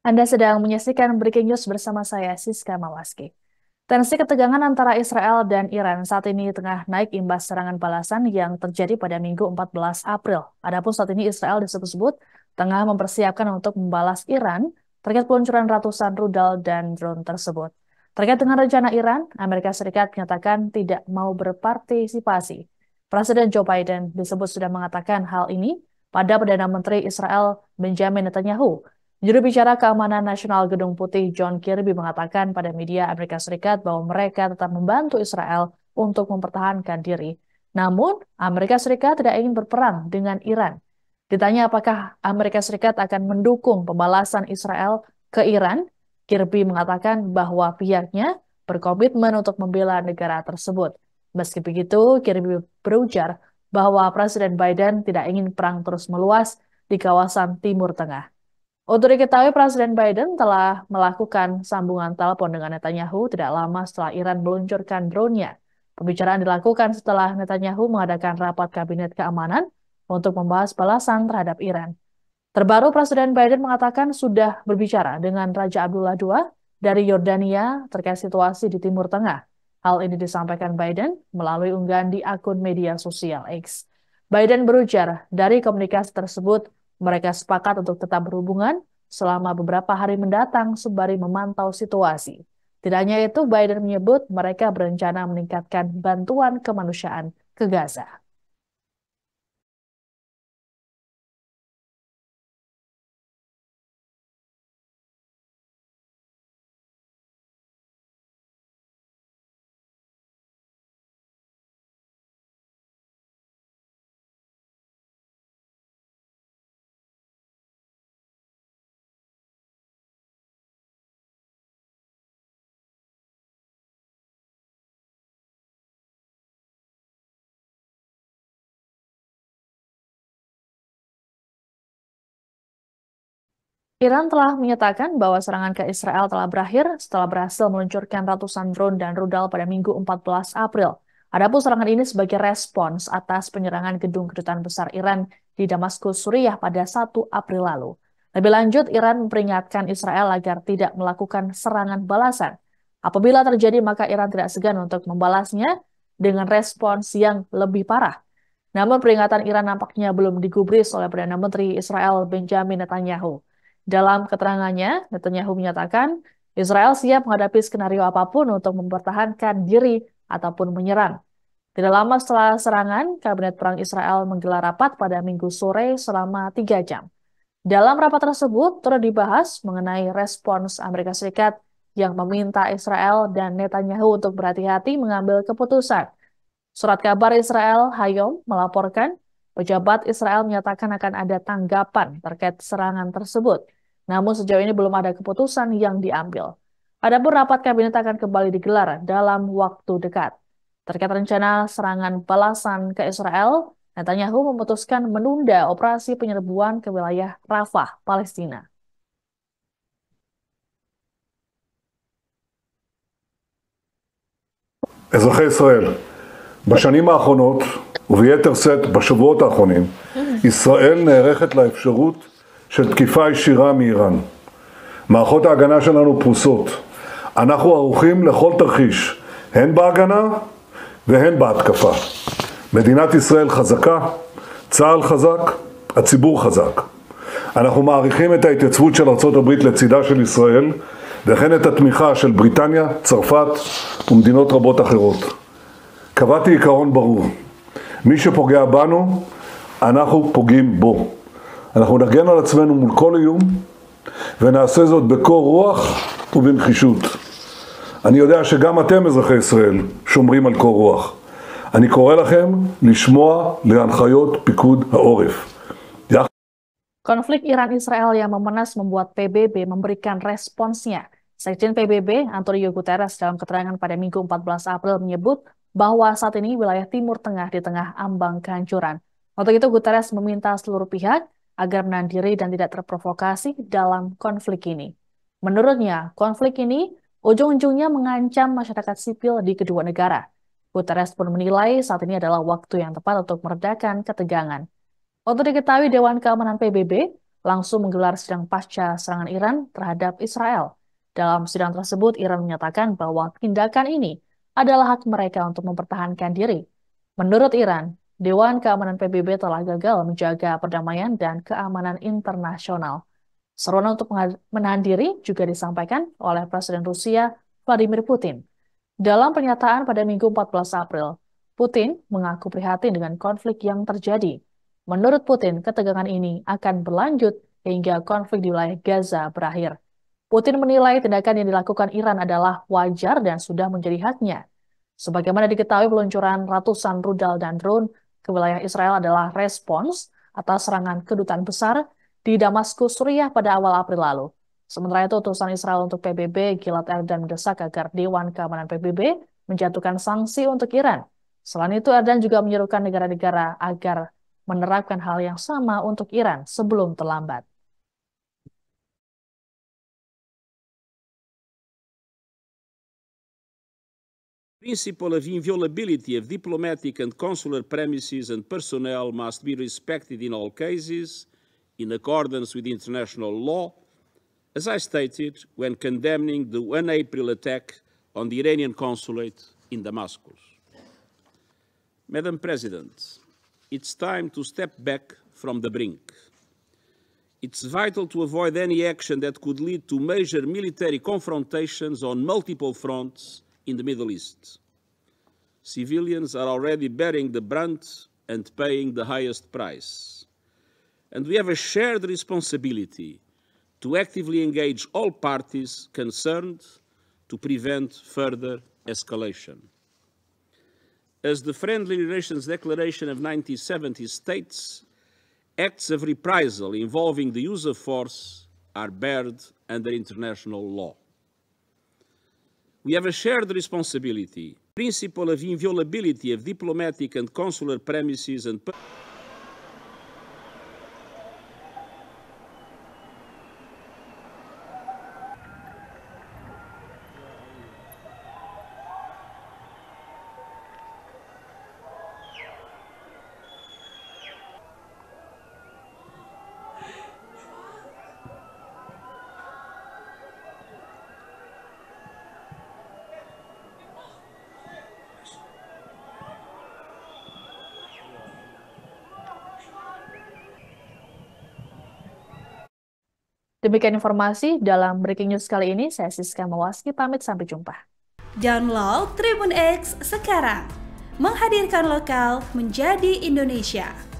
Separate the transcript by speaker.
Speaker 1: Anda sedang menyaksikan Breaking News bersama saya, Siska Mawaski. Tensi ketegangan antara Israel dan Iran saat ini tengah naik imbas serangan balasan yang terjadi pada Minggu 14 April. Adapun saat ini Israel disebut-sebut tengah mempersiapkan untuk membalas Iran terkait peluncuran ratusan rudal dan drone tersebut. Terkait dengan rencana Iran, Amerika Serikat menyatakan tidak mau berpartisipasi. Presiden Joe Biden disebut sudah mengatakan hal ini pada Perdana Menteri Israel Benjamin Netanyahu. Juru bicara Keamanan Nasional Gedung Putih John Kirby mengatakan pada media Amerika Serikat bahwa mereka tetap membantu Israel untuk mempertahankan diri. Namun, Amerika Serikat tidak ingin berperang dengan Iran. Ditanya apakah Amerika Serikat akan mendukung pembalasan Israel ke Iran, Kirby mengatakan bahwa pihaknya berkomitmen untuk membela negara tersebut. Meski begitu, Kirby berujar bahwa Presiden Biden tidak ingin perang terus meluas di kawasan Timur Tengah. Untuk diketahui, Presiden Biden telah melakukan sambungan telepon dengan Netanyahu tidak lama setelah Iran meluncurkan drone-nya. Pembicaraan dilakukan setelah Netanyahu mengadakan rapat kabinet keamanan untuk membahas balasan terhadap Iran. Terbaru, Presiden Biden mengatakan sudah berbicara dengan Raja Abdullah II dari Yordania terkait situasi di Timur Tengah. Hal ini disampaikan Biden melalui unggahan di akun media sosial X. Biden berujar, dari komunikasi tersebut, mereka sepakat untuk tetap berhubungan selama beberapa hari mendatang sembari memantau situasi. Tidak hanya itu, Biden menyebut mereka berencana meningkatkan bantuan kemanusiaan ke Gaza. Iran telah menyatakan bahwa serangan ke Israel telah berakhir setelah berhasil meluncurkan ratusan drone dan rudal pada Minggu 14 April. Adapun serangan ini sebagai respons atas penyerangan gedung kedutaan besar Iran di Damaskus, Suriah pada 1 April lalu. Lebih lanjut, Iran memperingatkan Israel agar tidak melakukan serangan balasan. Apabila terjadi, maka Iran tidak segan untuk membalasnya dengan respons yang lebih parah. Namun peringatan Iran nampaknya belum digubris oleh Perdana Menteri Israel Benjamin Netanyahu. Dalam keterangannya, Netanyahu menyatakan Israel siap menghadapi skenario apapun untuk mempertahankan diri ataupun menyerang. Tidak lama setelah serangan, Kabinet Perang Israel menggelar rapat pada Minggu sore selama 3 jam. Dalam rapat tersebut, turut dibahas mengenai respons Amerika Serikat yang meminta Israel dan Netanyahu untuk berhati-hati mengambil keputusan. Surat kabar Israel Hayom melaporkan pejabat Israel menyatakan akan ada tanggapan terkait serangan tersebut. Namun sejauh ini belum ada keputusan yang diambil. Adapun rapat kabinet akan kembali digelar dalam waktu dekat. Terkait rencana serangan balasan ke Israel, Netanyahu memutuskan menunda operasi penyerbuan ke wilayah Rafah, Palestina.
Speaker 2: אזרחי ישראל, בשנים האחרונות, וביתר שאת בשבועות האחרונים, ישראל נערכת לאפשרות של תקיפה ישירה מאיראן. מערכות ההגנה שלנו פרוסות. אנחנו ערוכים לכל תרחיש, הן בהגנה והן בהתקפה. מדינת ישראל חזקה, צה"ל חזק, הציבור חזק. אנחנו מעריכים את ההתייצבות של ארצות הברית לצידה של ישראל, וכן את התמיכה של בריטניה, צרפת ומדינות רבות אחרות. קבעתי עיקרון ברור, מי שפוגע בנו, אנחנו פוגעים בו. אנחנו נגן על עצמנו מול כל איום, ונעשה זאת בקור רוח ובנחישות. אני יודע שגם אתם, אזרחי ישראל, שומרים על קור רוח. אני קורא לכם לשמוע להנחיות פיקוד העורף.
Speaker 1: Konflik Iran-Israel yang memanas membuat PBB memberikan responsnya. Sekjen PBB, Antonio Guterres, dalam keterangan pada Minggu 14 April menyebut bahwa saat ini wilayah Timur Tengah di tengah ambang kehancuran. Untuk itu, Guterres meminta seluruh pihak agar menahan diri dan tidak terprovokasi dalam konflik ini. Menurutnya, konflik ini ujung-ujungnya mengancam masyarakat sipil di kedua negara. Guterres pun menilai saat ini adalah waktu yang tepat untuk meredakan ketegangan. Untuk diketahui, Dewan Keamanan PBB langsung menggelar sidang pasca serangan Iran terhadap Israel. Dalam sidang tersebut, Iran menyatakan bahwa tindakan ini adalah hak mereka untuk mempertahankan diri. Menurut Iran, Dewan Keamanan PBB telah gagal menjaga perdamaian dan keamanan internasional. Seruan untuk menahan diri juga disampaikan oleh Presiden Rusia Vladimir Putin. Dalam pernyataan pada Minggu 14 April, Putin mengaku prihatin dengan konflik yang terjadi. Menurut Putin, ketegangan ini akan berlanjut hingga konflik di wilayah Gaza berakhir. Putin menilai tindakan yang dilakukan Iran adalah wajar dan sudah menjadi haknya. Sebagaimana diketahui, peluncuran ratusan rudal dan drone ke wilayah Israel adalah respons atas serangan kedutaan besar di Damaskus, Suriah pada awal April lalu. Sementara itu, utusan Israel untuk PBB, Gilad Erdan, mendesak agar Dewan Keamanan PBB menjatuhkan sanksi untuk Iran. Selain itu, Erdan juga menyerukan negara-negara agar menerapkan hal yang sama untuk Iran sebelum terlambat.
Speaker 3: Principle of inviolability of diplomatic and consular premises and personnel must be respected in all cases, in accordance with international law, as I stated when condemning the 1 April attack on the Iranian consulate in Damascus. Madam President, it's time to step back from the brink. It's vital to avoid any action that could lead to major military confrontations on multiple fronts in the Middle East. Civilians are already bearing the brunt and paying the highest price. And we have a shared responsibility to actively engage all parties concerned to prevent further escalation. As the Friendly Relations Declaration of 1970 states, acts of reprisal involving the use of force are barred under international law. We have a shared responsibility. Principle of inviolability of diplomatic and consular premises and
Speaker 1: Demikian informasi dalam Breaking News kali ini. Saya Siska Mawaski, pamit sampai jumpa.
Speaker 4: Download Tribun X sekarang, menghadirkan lokal menjadi Indonesia.